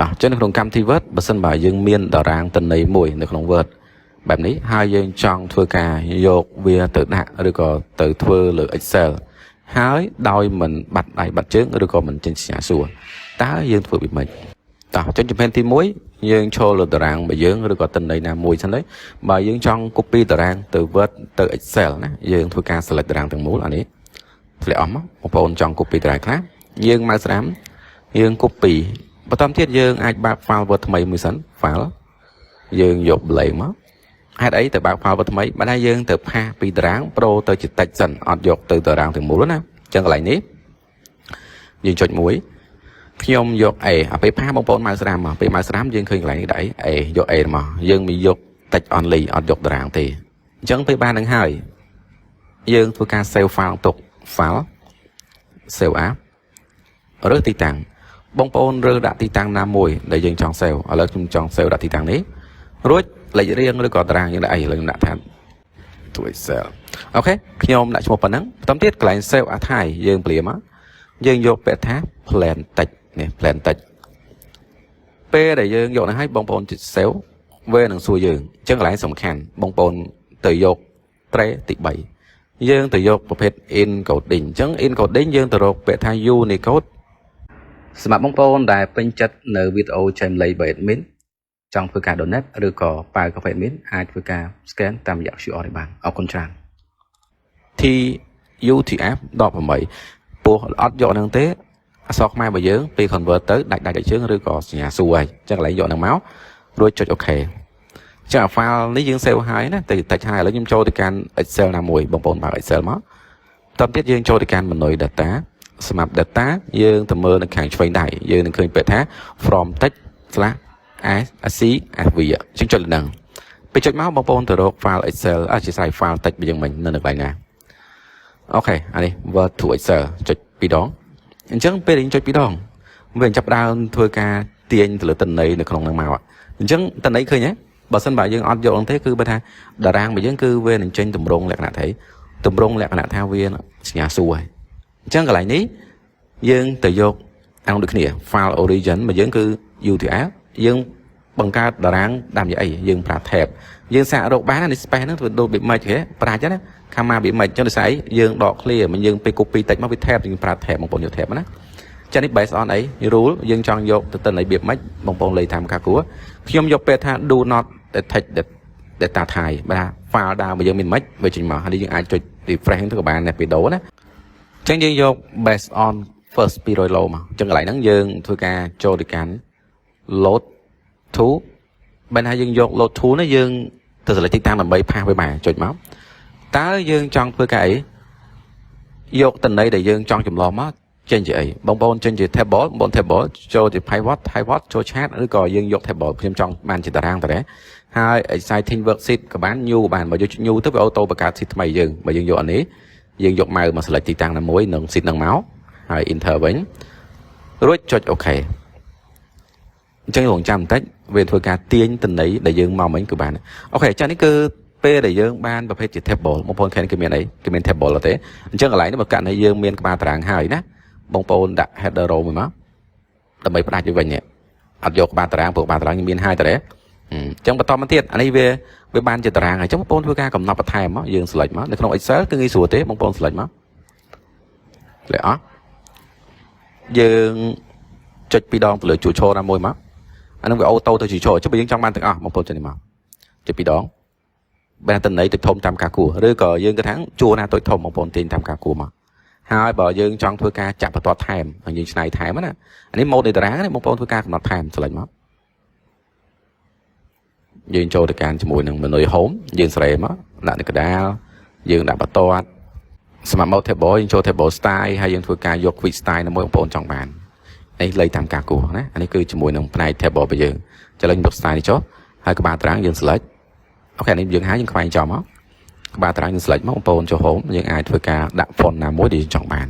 តោះចឹងនៅក្នុងកម្មវិធី Word បើសិនបើយើងមានតារាងទិន្នន័យមួយនៅក្នុង Word បែបនេះហើយយើងចង់ធ្វើការយកវាទៅដាក់ឬក៏ទៅធ្វើលើ Excel ហើយដោយមិនបាត់ដៃបាត់ជើងឬក៏មិនចេញសញ្ញាសួរតើយើងធ្វើវាមិនតោះចុចជំហានទី1យើងចូលលើតារាងរបស់យើងឬក៏ទិន្នន័យណាមួយសិនទៅបើយើងចង់ copy តារាងទៅ Word ទៅ Excel ណាយើងធ្វើការ select តារាងទាំងមូលអានេះធ្លាក់អស់មកបងប្អូនចង់ copy តារាងខ្លះយើងមកស្រាំយើង copy បន្តទៀតយើងអាចបើក file Word ថ្មីមួយសិន file យើងយក blank មកហេតុអីទៅបើក file Word ថ្មីបើថាយើងទៅផាសពីតារាង Pro ទៅជា text សិនអត់យកទៅតារាងទាំងមូលណាអញ្ចឹងកន្លែងនេះយើងចុចមួយខ្ញុំយក A អាពេលផាសបងប្អូនមកស្រាមមកពេលមកស្រាមយើងឃើញកន្លែងនេះដាក់អី A យក A មកយើងមិនយក text only អត់យកតារាងទេអញ្ចឹងពេលបាននឹងហើយយើងធ្វើការ save file ទុក file save as រើសទីតាំងបងប្អូនរើសដាក់ទីតាំងណាមួយដែលយើងចង់ save ឥឡូវខ្ញុំចង់ save ដាក់ទីតាំងនេះរួចលេខរៀងឬក៏តារាងយើងដាក់អីឥឡូវខ្ញុំដាក់ថា to Excel អូខេខ្ញុំដាក់ឈ្មោះប៉ុណ្ណឹងបន្តទៀតកន្លែង save as ហើយយើងព្រាមមកយើងយកពាក្យថា plan text នេះ plan text ពេលដែលយើងយកនេះឲ្យបងប្អូនចុច save វានឹងសួរយើងអញ្ចឹងកន្លែងសំខាន់បងប្អូនទៅយក tray ទី3យើងទៅយកប្រភេទ encoding អញ្ចឹង encoding យើងទៅរកពាក្យថា Unicode សម្រាប់បងប្អូនដែលពេញចិត្តនៅវីដេអូចែកលេខ admin ចង់ធ្វើការ donate ឬក៏ប៉ាវកាហ្វេ admin អាចធ្វើការ scan តាមរយៈ QR នេះបានអរគុណច្រើន TUTF 18ពោះអត់យកហ្នឹងទេអក្សរខ្មែររបស់យើងពេល convert ទៅដាច់ដាច់ជើងឬក៏សញ្ញាសួរហើយអញ្ចឹងកន្លែងយកហ្នឹងមករួចចុច OK ចា file នេះយើង save ហើយណាទៅតិចហើយឥឡូវខ្ញុំចូលទៅកាន់ Excel ណាមួយបងប្អូនបើក Excel មកបន្តទៀតយើងចូលទៅកាន់ menu data សម្រាប់ data យើងទៅមើលនៅខាងឆ្វេងដៃយើងនឹងឃើញពាក្យថា from text/SCSV អញ្ចឹងចុចលើហ្នឹងពេលចុចមកបងប្អូនទៅរក file Excel ជាស្រ័យ file text របស់យើងមិញនៅកន្លែងណាអូខេអានេះ Word to Excel ចុច2ដងអញ្ចឹងពេលយើងចុច2ដងវាចាប់ដើមធ្វើការទាញទៅលើទិន្នន័យនៅក្នុងហ្នឹងមកអញ្ចឹងទិន្នន័យឃើញទេបើសិនបើយើងអត់យកហ្នឹងទេគឺបើថាតារាងរបស់យើងគឺវានឹងចេញទម្រង់លក្ខណៈថាទម្រង់លក្ខណៈថាវាសញ្ញាសួរហើយអញ្ចឹងកន្លែងនេះយើងទៅយកអង្គដូចគ្នា file origin របស់យើងគឺ UTF យើងបង្កើតតារាងតាមយ៉ាងអីយើងប្រើ tab យើងសាករកបាននេះ space ហ្នឹងធ្វើដូច image ទេប្រាច់ណាខាងមក image អញ្ចឹងដូចស្អីយើងដក clear មិនយើងពេល copy តិចមកវា tab យើងប្រើ tab បងប្អូនយក tab ណាចានេះ based on អី rule យើងចង់យកទៅទិន្នន័យរបៀបម៉េចបងប្អូនលេខតាមការគួរខ្ញុំយកពេលថា do not detect data type បាទ file ដើមរបស់យើងមានម៉េចវាចេញមកហើយយើងអាចចុច refresh ទៅក៏បានដែរពេលដូរណាអញ្ចឹងយើងយក based on first 200 low មកអញ្ចឹងកន្លែងហ្នឹងយើងធ្វើការចូលទៅកាន់ load to បើថាយើងយក load to នេះយើងទៅ select ទីតាំងដើម្បីផាសវាបានចុចមកតើយើងចង់ធ្វើការអីយកទិន្នន័យដែលយើងចង់ចម្លងមកចេញជាអីបងប្អូនចេញជា table បងប្អូន table ចូលជា pivot ចូល chart ឬក៏យើងយក table ខ្ញុំចង់បានជាតារាងតែហើយ exciting worksheet ក៏បាន new ក៏បានបើយក new ទៅវាអូតូបង្កើត sheet ថ្មីយើងបើយើងយកអានេះយើងយកម៉ៅមក select ទីតាំងណាមួយនឹង sheet ហ្នឹងមកហើយ enter វិញរួចចុច OK អញ្ចឹងរងចាំបន្តិចវាធ្វើការទាញទិន្នន័យដែលយើងមកមិញគឺបានអូខេចានេះគឺពេលដែលយើងបានប្រភេទជា table បងប្អូនឃើញគេមានអីគេមាន table ទេអញ្ចឹងកន្លែងនេះបើកាត់ឲ្យយើងមានក្បាលតារាងហើយណាបងប្អូនដាក់ header row មួយមកដើម្បីផ្ដាច់វាវិញអត់យកក្បាលតារាងព្រោះក្បាលតារាងមានហើយតែអញ្ចឹងបន្តមកទៀតអានេះវាបានជាតារាងហើយអញ្ចឹងបងប្អូនធ្វើការកំណត់បន្ថែមមកយើង select មកនៅក្នុង Excel គឺងាយស្រួលទេបងប្អូន select មកលេអត់យើងចុច2ដងទៅលើជួរឈរណាមួយមកអានឹងវាអូតូទៅជួរឈរចុះបើយើងចង់បានទាំងអស់បងប្អូនចុចនេះមកចុច2ដងបានទិន្នន័យទៅធំតាមការគួរឬក៏យើងគិតថាជួរណាតូចធំបងប្អូនទាញតាមការគួរមកហើយបើយើងចង់ធ្វើការចាក់បន្ទាត់ថែមហើយយើងឆ្នៃថែមណាអានេះ mode នៃតារាងនេះបងប្អូនធ្វើការកំណត់ថែម select មកយើងចូលទៅកាន់ជាមួយនឹង menu home យើងស្រេមកដាក់នៅកណ្ដាលយើងដាក់បន្ទាត់សម្រាប់ mode table យើងចូល table style ហើយយើងធ្វើការយក quick style ណាមួយបងប្អូនចង់បាននេះលេខតាមការគួរណាអានេះគឺជាមួយនឹងផ្នែក table របស់យើងចាំយើងយក style នេះចុះហើយក្បាលតារាងយើង select អូខេនេះយើងហើយយើងខ្វែងចំមកក្បាលតារាងយើង select មកបងប្អូនចូល home យើងអាចធ្វើការដាក់ font ណាមួយដែលយើងចង់បាន